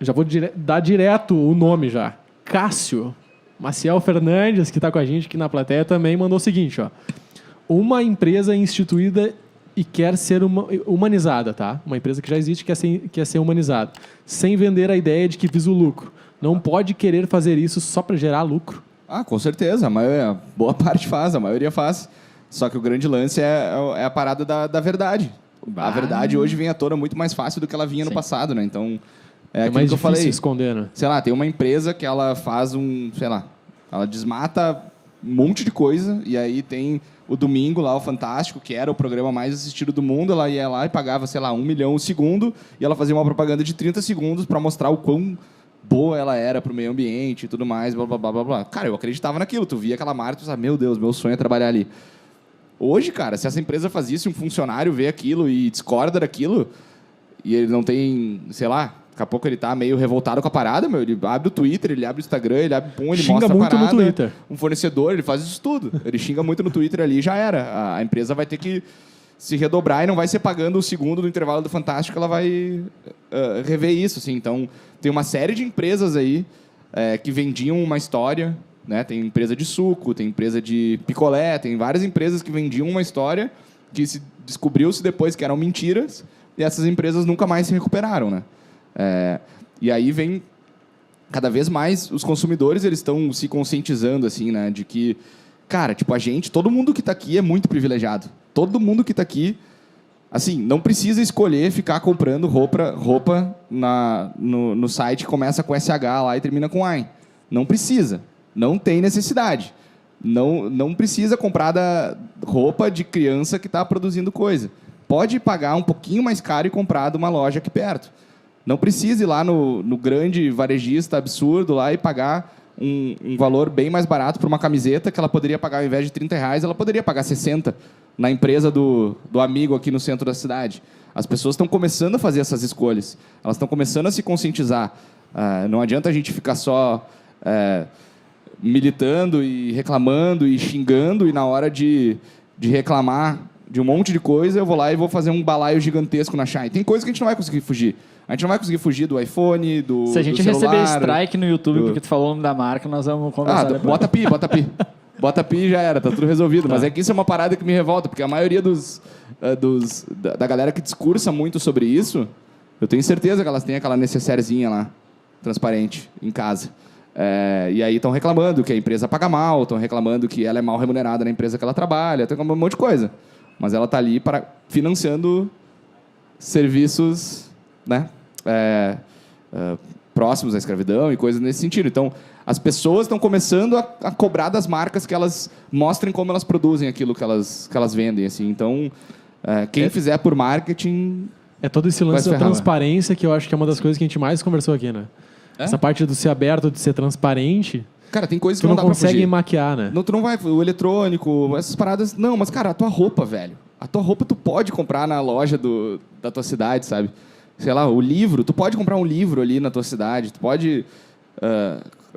Já vou dar direto o nome já. Cássio. Maciel Fernandes, que está com a gente aqui na plateia, também mandou o seguinte, ó. Uma empresa instituída e quer ser humanizada, tá? Uma empresa que já existe e quer ser humanizada. Sem vender a ideia de que visa o lucro. Não pode querer fazer isso só para gerar lucro. Com certeza. Boa parte faz, a maioria faz. Só que o grande lance é a parada da verdade. A verdade hoje vem à tona muito mais fácil do que ela vinha no passado, né? Então, é mais que eu falei. Esconder, né? Sei lá, tem uma empresa que ela faz ela desmata um monte de coisa e aí tem o Domingo lá, o Fantástico, que era o programa mais assistido do mundo, ela ia lá e pagava, sei lá, 1 milhão o segundo e ela fazia uma propaganda de 30 segundos para mostrar o quão boa ela era pro meio ambiente e tudo mais, blá, blá, blá, blá, blá. Cara, eu acreditava naquilo, tu via aquela marca e tu pensava, meu Deus, meu sonho é trabalhar ali. Hoje, cara, se essa empresa faz isso, um funcionário vê aquilo e discorda daquilo, e ele não tem, sei lá, daqui a pouco ele tá meio revoltado com a parada, ele abre o Twitter, ele abre o Instagram, ele xinga mostra a muito parada. no Twitter. Um fornecedor, ele faz isso tudo. Ele xinga muito no Twitter ali e já era. A empresa vai ter que se redobrar e não vai ser pagando o segundo do intervalo do Fantástico, ela vai rever isso, assim. Então, tem uma série de empresas aí que vendiam uma história, né? Tem empresa de suco, tem empresa de picolé, tem várias empresas que vendiam uma história que descobriu-se depois que eram mentiras e essas empresas nunca mais se recuperaram, né? E aí vem cada vez mais os consumidores, eles estão se conscientizando, assim, né? De que, cara, tipo, todo mundo que está aqui é muito privilegiado. Todo mundo que está aqui, assim, não precisa escolher ficar comprando roupa no site que começa com SH lá e termina com AIN. Não precisa. Não tem necessidade. Não precisa comprar da roupa de criança que está produzindo coisa. Pode pagar um pouquinho mais caro e comprar de uma loja aqui perto. Não precisa ir lá no grande varejista absurdo lá e pagar um valor bem mais barato por uma camiseta que ela poderia pagar, ao invés de R$30, ela poderia pagar 60 na empresa do amigo aqui no centro da cidade. As pessoas estão começando a fazer essas escolhas. Elas estão começando a se conscientizar. Não adianta a gente ficar só militando e reclamando e xingando, e na hora de reclamar de um monte de coisa, eu vou lá e vou fazer um balaio gigantesco na Shine. Tem coisa que a gente não vai conseguir fugir. A gente não vai conseguir fugir do iPhone, do celular. Se a gente receber strike no YouTube porque tu falou o nome da marca, nós vamos conversar depois. Bota pi. Bota pi e já era, tá tudo resolvido. Mas é que isso é uma parada que me revolta, porque a maioria da galera que discursa muito sobre isso, eu tenho certeza que elas têm aquela necessairezinha lá, transparente, em casa. E aí estão reclamando que a empresa paga mal, estão reclamando que ela é mal remunerada na empresa que ela trabalha, estão reclamando um monte de coisa. Mas ela está ali financiando serviços, né, próximos à escravidão e coisas nesse sentido. Então, as pessoas estão começando a cobrar das marcas que elas mostrem como elas produzem aquilo que elas vendem. Assim. Então, quem fizer por marketing... É todo esse lance da transparência que eu acho que é uma das coisas que a gente mais conversou aqui, né? Essa parte do ser aberto, de ser transparente... Cara, tem coisas que não dá pra consegue fugir. maquiar, né? Tu não vai... O eletrônico, essas paradas... Não, mas, cara, a tua roupa, velho. A tua roupa tu pode comprar na loja da tua cidade, sabe? Sei lá, o livro... Tu pode comprar um livro ali na tua cidade. Tu pode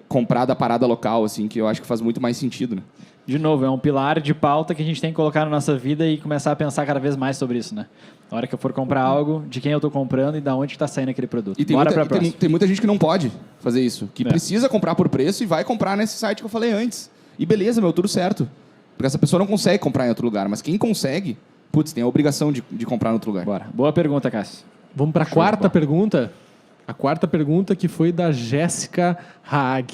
comprar da parada local, assim, que eu acho que faz muito mais sentido, né? De novo, é um pilar de pauta que a gente tem que colocar na nossa vida e começar a pensar cada vez mais sobre isso, né? Na hora que eu for comprar algo, de quem eu estou comprando e de onde está saindo aquele produto. E tem muita gente que não pode fazer isso, que precisa comprar por preço e vai comprar nesse site que eu falei antes. E beleza, tudo certo. Porque essa pessoa não consegue comprar em outro lugar, mas quem consegue, tem a obrigação de comprar em outro lugar. Bora. Boa pergunta, Cássio. Vamos para a quarta pergunta. A quarta pergunta que foi da Jéssica Haag.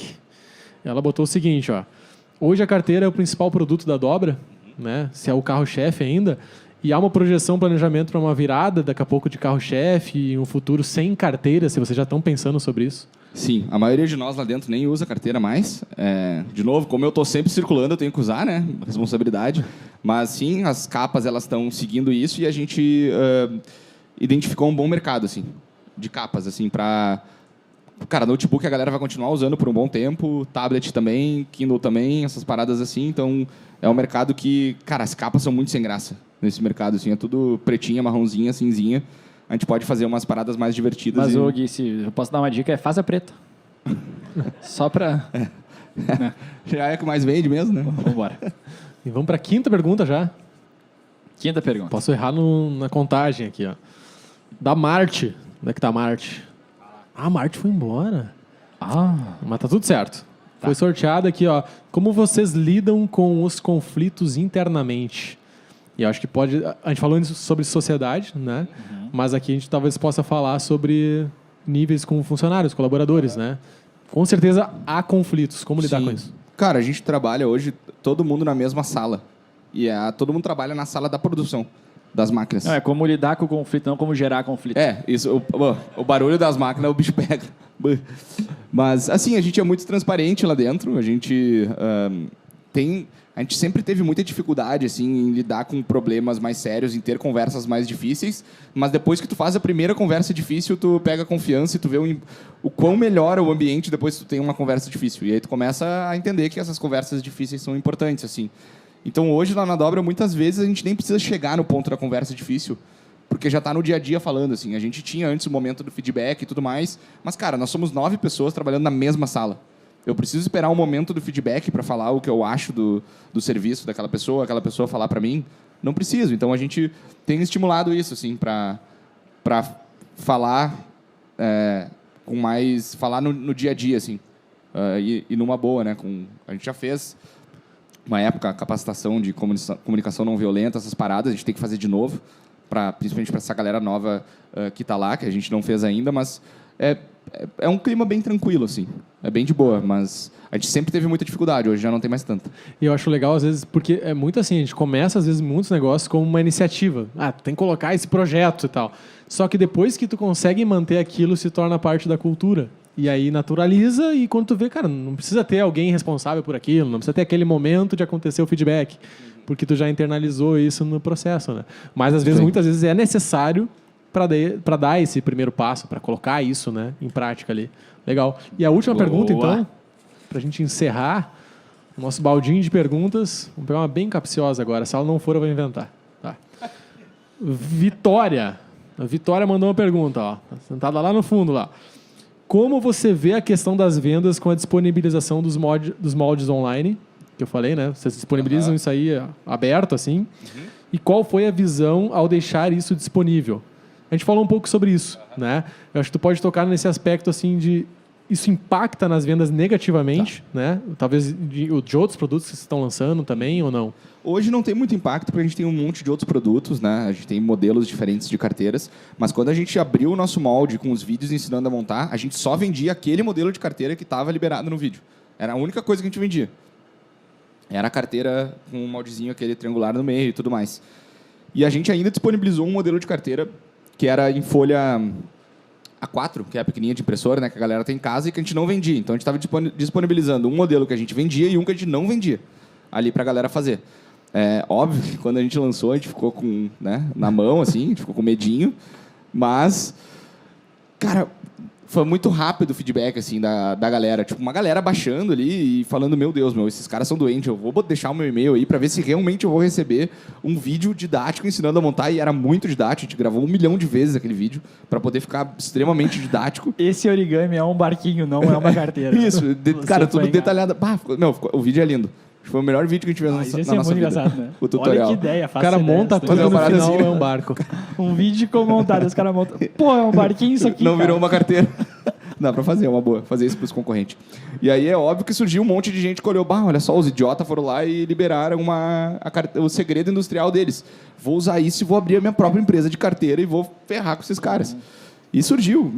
Ela botou o seguinte, ó. Hoje a carteira é o principal produto da Dobra, né? Se é o carro-chefe ainda, e há uma projeção, planejamento para uma virada daqui a pouco de carro-chefe e um futuro sem carteira, se vocês já estão pensando sobre isso. Sim, a maioria de nós lá dentro nem usa carteira mais. De novo, como eu estou sempre circulando, eu tenho que usar, né? Responsabilidade. Mas sim, as capas elas estão seguindo isso e a gente identificou um bom mercado, assim, de capas, assim, para... Cara, notebook a galera vai continuar usando por um bom tempo, tablet também, Kindle também, essas paradas assim. Então, é um mercado que... Cara, as capas são muito sem graça nesse mercado, assim. É tudo pretinha, marronzinha, cinzinha. A gente pode fazer umas paradas mais divertidas. Mas, Gui, se eu posso dar uma dica, faz a preta. Só pra... Já é que mais vende mesmo, né? Vamos embora. E vamos para a quinta pergunta já. Quinta pergunta. Posso errar na contagem aqui, ó. Da Marte. Onde é que tá a Marte? Ah, a Marte foi embora. Ah. Mas tá tudo certo. Foi sorteado aqui, ó. Como vocês lidam com os conflitos internamente? E eu acho que pode... A gente falou sobre sociedade, né? Mas aqui a gente talvez possa falar sobre níveis com funcionários, colaboradores, né? Com certeza há conflitos. Como lidar Sim. com isso? Cara, a gente trabalha hoje todo mundo na mesma sala. E todo mundo trabalha na sala da produção das máquinas. Não, é como lidar com o conflito, não como gerar conflito. Isso. O barulho das máquinas, o bicho pega. Mas, assim, a gente é muito transparente lá dentro. A gente A gente sempre teve muita dificuldade, assim, em lidar com problemas mais sérios, em ter conversas mais difíceis. Mas depois que tu faz a primeira conversa difícil, tu pega confiança e tu vê o quão melhora o ambiente depois que tu tem uma conversa difícil. E aí tu começa a entender que essas conversas difíceis são importantes, assim. Então, hoje, lá na Dobra, muitas vezes a gente nem precisa chegar no ponto da conversa difícil, porque já está no dia a dia falando, assim. A gente tinha antes o momento do feedback e tudo mais, mas, cara, nós somos 9 pessoas trabalhando na mesma sala. Eu preciso esperar um momento do feedback para falar o que eu acho do serviço daquela pessoa, aquela pessoa falar para mim? Não preciso. Então, a gente tem estimulado isso, assim, para falar com mais... Falar no dia a dia, assim. E numa boa, né? A gente já fez uma época capacitação de comunicação não violenta, essas paradas, a gente tem que fazer de novo, principalmente para essa galera nova que está lá, que a gente não fez ainda, mas é um clima bem tranquilo, assim. É bem de boa, mas a gente sempre teve muita dificuldade, hoje já não tem mais tanta. E eu acho legal, às vezes, porque é muito assim, a gente começa, às vezes, muitos negócios como uma iniciativa. Tu tem que colocar esse projeto e tal. Só que depois que tu consegue manter aquilo, se torna parte da cultura. E aí naturaliza, e quando tu vê, cara, não precisa ter alguém responsável por aquilo, não precisa ter aquele momento de acontecer o feedback, porque tu já internalizou isso no processo, né? Mas, às vezes, muitas vezes é necessário para dar esse primeiro passo, para colocar isso, né, em prática ali. Legal. E a última pergunta, então, para a gente encerrar o nosso baldinho de perguntas. Vamos pegar uma bem capciosa agora. Se ela não for, eu vou inventar. Tá. Vitória. A Vitória mandou uma pergunta, ó. Tá sentada lá no fundo, lá. Como você vê a questão das vendas com a disponibilização dos moldes online? Que eu falei, né? Vocês disponibilizam isso aí aberto, assim. E qual foi a visão ao deixar isso disponível? A gente falou um pouco sobre isso, né? Eu acho que tu pode tocar nesse aspecto, assim, de... Isso impacta nas vendas negativamente, né? Talvez de outros produtos que vocês estão lançando também, ou não? Hoje não tem muito impacto, porque a gente tem um monte de outros produtos, né? A gente tem modelos diferentes de carteiras, mas quando a gente abriu o nosso molde com os vídeos ensinando a montar, a gente só vendia aquele modelo de carteira que estava liberado no vídeo. Era a única coisa que a gente vendia. Era a carteira com um moldezinho, aquele triangular no meio e tudo mais. E a gente ainda disponibilizou um modelo de carteira que era em folha A4, que é a pequenininha de impressora, né, que a galera tem em casa e que a gente não vendia. Então, a gente estava disponibilizando um modelo que a gente vendia e um que a gente não vendia ali para a galera fazer. Óbvio que quando a gente lançou, a gente ficou com, né, na mão, assim, a gente ficou com medinho, mas, cara, foi muito rápido o feedback, assim, da galera. Tipo, uma galera baixando ali e falando, meu Deus, esses caras são doentes, eu vou deixar o meu e-mail aí para ver se realmente eu vou receber um vídeo didático ensinando a montar, e era muito didático, a gente gravou 1 milhão de vezes aquele vídeo para poder ficar extremamente didático. Esse origami é um barquinho, não é uma carteira. Isso, cara, tudo detalhado. O vídeo é lindo. Foi o melhor vídeo que a gente fez na nossa vida. Isso é muito engraçado, né? O tutorial. Olha que ideia, o cara monta tudo e no final é um barco. Um vídeo com montado, os caras montam. Pô, é um barquinho isso aqui, não virou uma carteira. Dá pra fazer, é uma boa. Fazer isso pros concorrentes. E aí é óbvio que surgiu um monte de gente que olhou, olha só, os idiotas foram lá e liberaram o segredo industrial deles. Vou usar isso e vou abrir a minha própria empresa de carteira e vou ferrar com esses caras. E surgiu,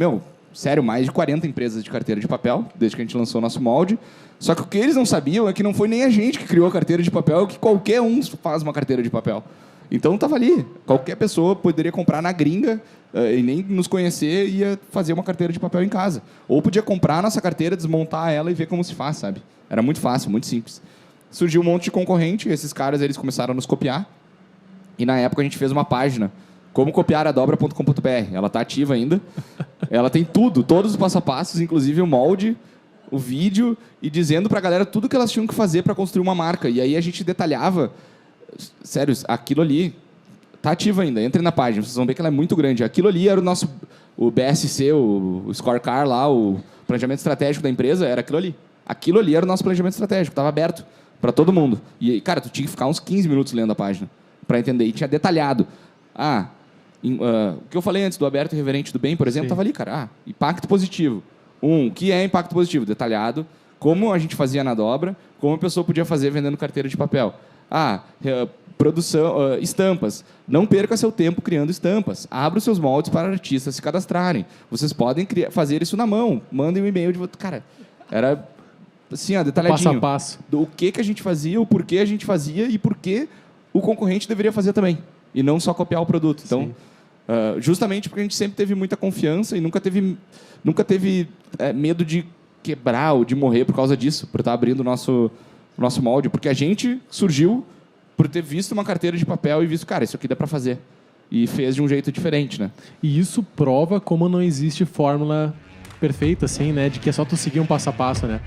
sério, mais de 40 empresas de carteira de papel, desde que a gente lançou o nosso molde. Só que o que eles não sabiam é que não foi nem a gente que criou a carteira de papel, é que qualquer um faz uma carteira de papel. Então estava ali. Qualquer pessoa poderia comprar na gringa e nem nos conhecer e ia fazer uma carteira de papel em casa. Ou podia comprar a nossa carteira, desmontar ela e ver como se faz, sabe? Era muito fácil, muito simples. Surgiu um monte de concorrente, esses caras eles começaram a nos copiar. E na época a gente fez uma página, como copiar a dobra.com.br. Ela está ativa ainda. Ela tem tudo, todos os passo a passos, inclusive o molde, o vídeo, e dizendo para a galera tudo que elas tinham que fazer para construir uma marca. E aí a gente detalhava, sério, aquilo ali está ativo ainda. Entre na página, vocês vão ver que ela é muito grande. Aquilo ali era o BSC, o scorecard lá, o planejamento estratégico da empresa, era aquilo ali. Aquilo ali era o nosso planejamento estratégico, estava aberto para todo mundo. E, cara, tu tinha que ficar uns 15 minutos lendo a página para entender. E tinha detalhado. O que eu falei antes do aberto e reverente do bem, por exemplo, Sim. estava ali, cara. Impacto positivo. O que é impacto positivo? Detalhado. Como a gente fazia na dobra, como a pessoa podia fazer vendendo carteira de papel. Produção, estampas. Não perca seu tempo criando estampas. Abra os seus moldes para artistas se cadastrarem. Vocês podem fazer isso na mão. Mandem um e-mail de... Cara, era assim, detalhadinho. Passo a passo. Do que a gente fazia, o porquê a gente fazia e por que o concorrente deveria fazer também. E não só copiar o produto. Então, justamente porque a gente sempre teve muita confiança e nunca teve medo de quebrar ou de morrer por causa disso, por estar abrindo o nosso molde. Porque a gente surgiu por ter visto uma carteira de papel e visto, cara, isso aqui dá para fazer. E fez de um jeito diferente, né? E isso prova como não existe fórmula perfeita, assim, né? De que é só tu seguir um passo a passo, né?